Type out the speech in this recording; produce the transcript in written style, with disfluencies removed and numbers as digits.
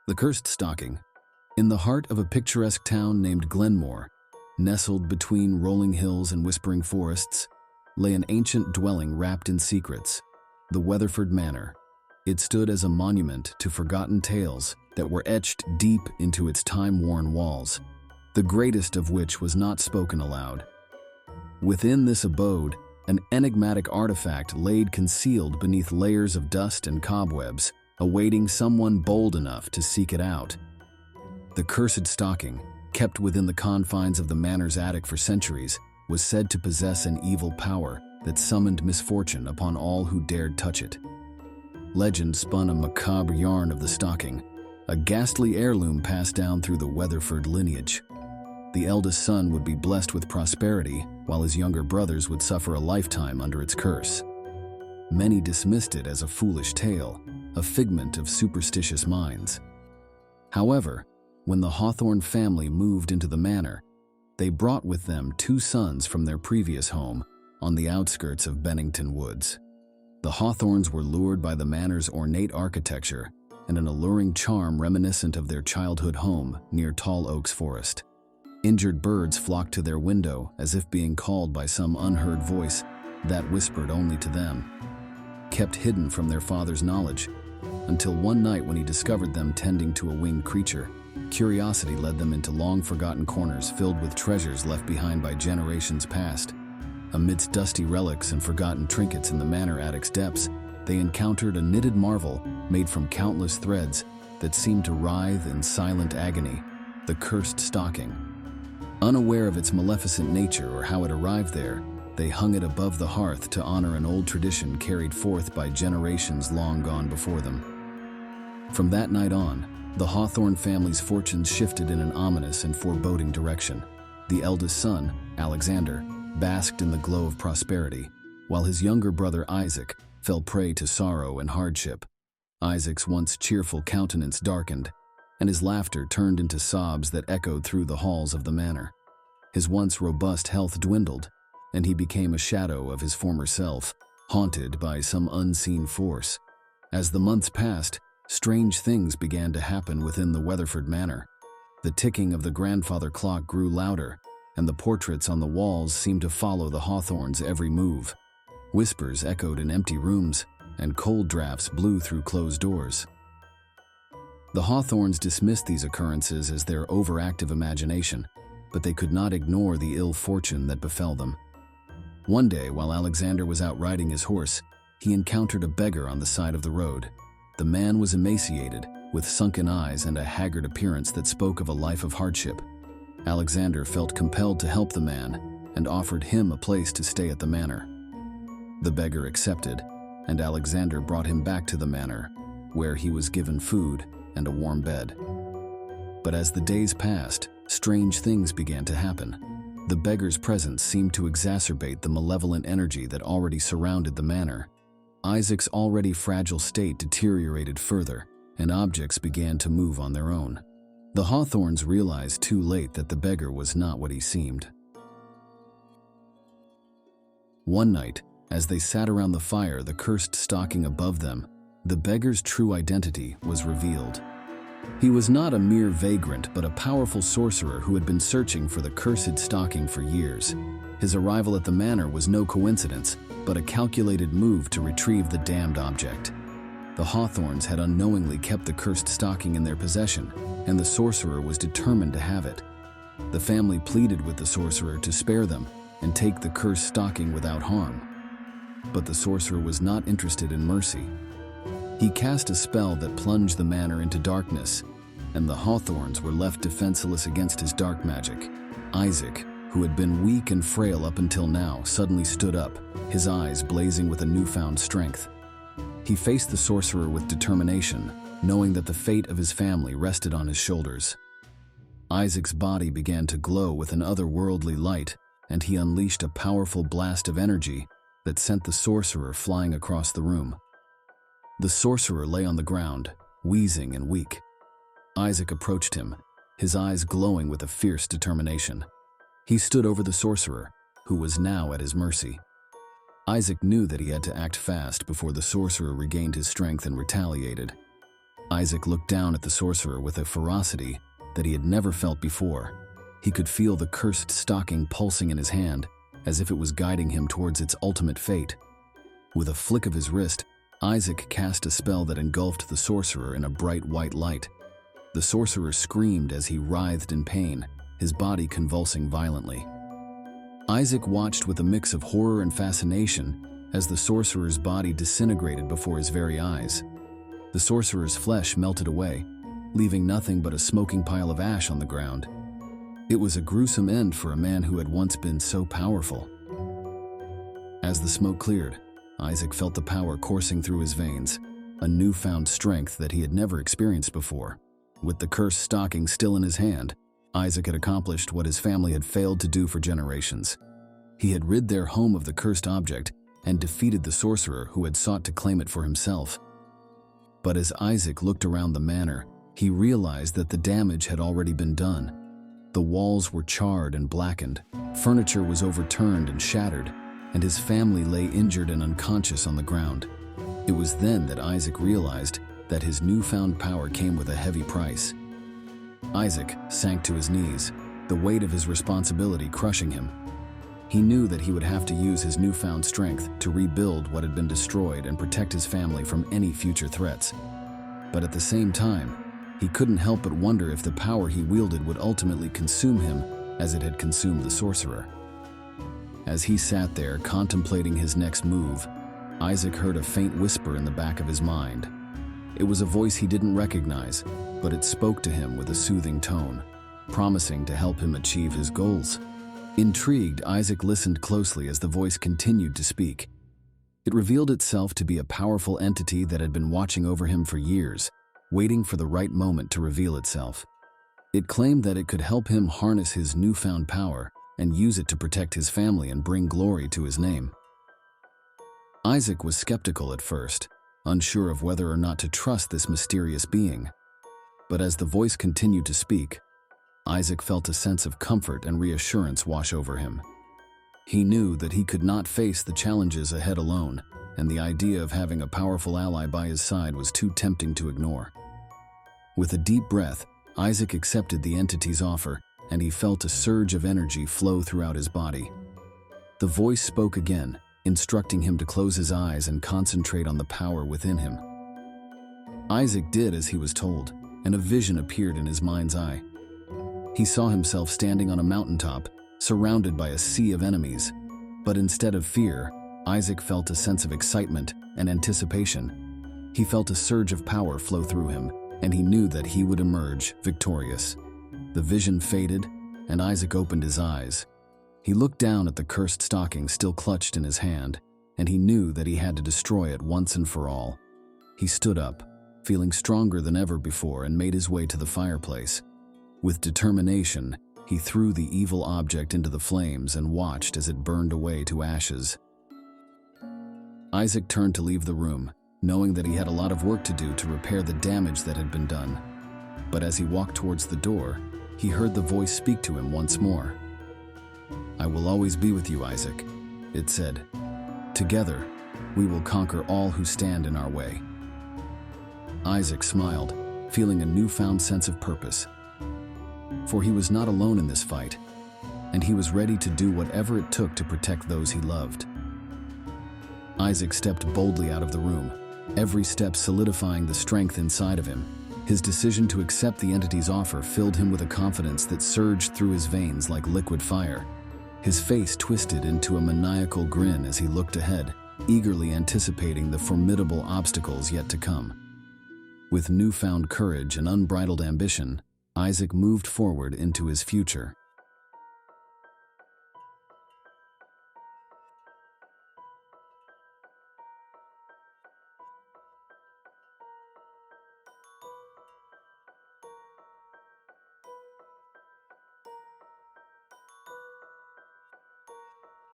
The Cursed Stocking. In the heart of a picturesque town named Glenmoor, nestled between rolling hills and whispering forests, lay an ancient dwelling wrapped in secrets, the Weatherford Manor. It stood as a monument to forgotten tales that were etched deep into its time-worn walls, the greatest of which was not spoken aloud. Within this abode, an enigmatic artifact laid concealed beneath layers of dust and cobwebs, awaiting someone bold enough to seek it out. The Cursed Stocking, kept within the confines of the manor's attic for centuries, was said to possess an evil power that summoned misfortune upon all who dared touch it. Legend spun a macabre yarn of the stocking, a ghastly heirloom passed down through the Weatherford lineage. The eldest son would be blessed with prosperity, while his younger brothers would suffer a lifetime under its curse. Many dismissed it as a foolish tale, a figment of superstitious minds. However, when the Hawthorne family moved into the manor, they brought with them two sons from their previous home on the outskirts of Bennington Woods. The Hawthornes were lured by the manor's ornate architecture and an alluring charm reminiscent of their childhood home near Tall Oaks Forest. Injured birds flocked to their window as if being called by some unheard voice that whispered only to them, kept hidden from their father's knowledge, until one night when he discovered them tending to a winged creature. Curiosity led them into long-forgotten corners filled with treasures left behind by generations past. Amidst dusty relics and forgotten trinkets in the manor attic's depths, they encountered a knitted marvel made from countless threads that seemed to writhe in silent agony, the Cursed Stocking. Unaware of its maleficent nature or how it arrived there, they hung it above the hearth to honor an old tradition carried forth by generations long gone before them. From that night on, the Hawthorne family's fortunes shifted in an ominous and foreboding direction. The eldest son, Alexander, basked in the glow of prosperity, while his younger brother Isaac fell prey to sorrow and hardship. Isaac's once cheerful countenance darkened, and his laughter turned into sobs that echoed through the halls of the manor. His once robust health dwindled, and he became a shadow of his former self, haunted by some unseen force. As the months passed, strange things began to happen within the Weatherford Manor. The ticking of the grandfather clock grew louder, and the portraits on the walls seemed to follow the Hawthornes' every move. Whispers echoed in empty rooms, and cold drafts blew through closed doors. The Hawthornes dismissed these occurrences as their overactive imagination, but they could not ignore the ill fortune that befell them. One day, while Alexander was out riding his horse, he encountered a beggar on the side of the road. The man was emaciated, with sunken eyes and a haggard appearance that spoke of a life of hardship. Alexander felt compelled to help the man and offered him a place to stay at the manor. The beggar accepted, and Alexander brought him back to the manor, where he was given food and a warm bed. But as the days passed, strange things began to happen. The beggar's presence seemed to exacerbate the malevolent energy that already surrounded the manor. Isaac's already fragile state deteriorated further, and objects began to move on their own. The Hawthornes realized too late that the beggar was not what he seemed. One night, as they sat around the fire, the Cursed Stocking above them, the beggar's true identity was revealed. He was not a mere vagrant, but a powerful sorcerer who had been searching for the Cursed Stocking for years. His arrival at the manor was no coincidence, but a calculated move to retrieve the damned object. The Hawthornes had unknowingly kept the Cursed Stocking in their possession, and the sorcerer was determined to have it. The family pleaded with the sorcerer to spare them and take the Cursed Stocking without harm. But the sorcerer was not interested in mercy. He cast a spell that plunged the manor into darkness, and the Hawthornes were left defenseless against his dark magic. Isaac, who had been weak and frail up until now, suddenly stood up, his eyes blazing with a newfound strength. He faced the sorcerer with determination, knowing that the fate of his family rested on his shoulders. Isaac's body began to glow with an otherworldly light, and he unleashed a powerful blast of energy that sent the sorcerer flying across the room. The sorcerer lay on the ground, wheezing and weak. Isaac approached him, his eyes glowing with a fierce determination. He stood over the sorcerer, who was now at his mercy. Isaac knew that he had to act fast before the sorcerer regained his strength and retaliated. Isaac looked down at the sorcerer with a ferocity that he had never felt before. He could feel the cursed stocking pulsing in his hand, as if it was guiding him towards its ultimate fate. With a flick of his wrist, Isaac cast a spell that engulfed the sorcerer in a bright white light. The sorcerer screamed as he writhed in pain, his body convulsing violently. Isaac watched with a mix of horror and fascination as the sorcerer's body disintegrated before his very eyes. The sorcerer's flesh melted away, leaving nothing but a smoking pile of ash on the ground. It was a gruesome end for a man who had once been so powerful. As the smoke cleared, Isaac felt the power coursing through his veins, a newfound strength that he had never experienced before. With the cursed stocking still in his hand, Isaac had accomplished what his family had failed to do for generations. He had rid their home of the cursed object and defeated the sorcerer who had sought to claim it for himself. But as Isaac looked around the manor, he realized that the damage had already been done. The walls were charred and blackened, furniture was overturned and shattered, and his family lay injured and unconscious on the ground. It was then that Isaac realized that his newfound power came with a heavy price. Isaac sank to his knees, the weight of his responsibility crushing him. He knew that he would have to use his newfound strength to rebuild what had been destroyed and protect his family from any future threats. But at the same time, he couldn't help but wonder if the power he wielded would ultimately consume him as it had consumed the sorcerer. As he sat there contemplating his next move, Isaac heard a faint whisper in the back of his mind. It was a voice he didn't recognize, but it spoke to him with a soothing tone, promising to help him achieve his goals. Intrigued, Isaac listened closely as the voice continued to speak. It revealed itself to be a powerful entity that had been watching over him for years, waiting for the right moment to reveal itself. It claimed that it could help him harness his newfound power and use it to protect his family and bring glory to his name. Isaac was skeptical at first, unsure of whether or not to trust this mysterious being. But as the voice continued to speak, Isaac felt a sense of comfort and reassurance wash over him. He knew that he could not face the challenges ahead alone, and the idea of having a powerful ally by his side was too tempting to ignore. With a deep breath, Isaac accepted the entity's offer, and he felt a surge of energy flow throughout his body. The voice spoke again, instructing him to close his eyes and concentrate on the power within him. Isaac did as he was told, and a vision appeared in his mind's eye. He saw himself standing on a mountaintop, surrounded by a sea of enemies. But instead of fear, Isaac felt a sense of excitement and anticipation. He felt a surge of power flow through him, and he knew that he would emerge victorious. The vision faded, and Isaac opened his eyes. He looked down at the cursed stocking still clutched in his hand, and he knew that he had to destroy it once and for all. He stood up, feeling stronger than ever before, and made his way to the fireplace. With determination, he threw the evil object into the flames and watched as it burned away to ashes. Isaac turned to leave the room, knowing that he had a lot of work to do to repair the damage that had been done. But as he walked towards the door, he heard the voice speak to him once more. "I will always be with you, Isaac," it said. "Together, we will conquer all who stand in our way." Isaac smiled, feeling a newfound sense of purpose. For he was not alone in this fight, and he was ready to do whatever it took to protect those he loved. Isaac stepped boldly out of the room, every step solidifying the strength inside of him. His decision to accept the entity's offer filled him with a confidence that surged through his veins like liquid fire. His face twisted into a maniacal grin as he looked ahead, eagerly anticipating the formidable obstacles yet to come. With newfound courage and unbridled ambition, Isaac moved forward into his future.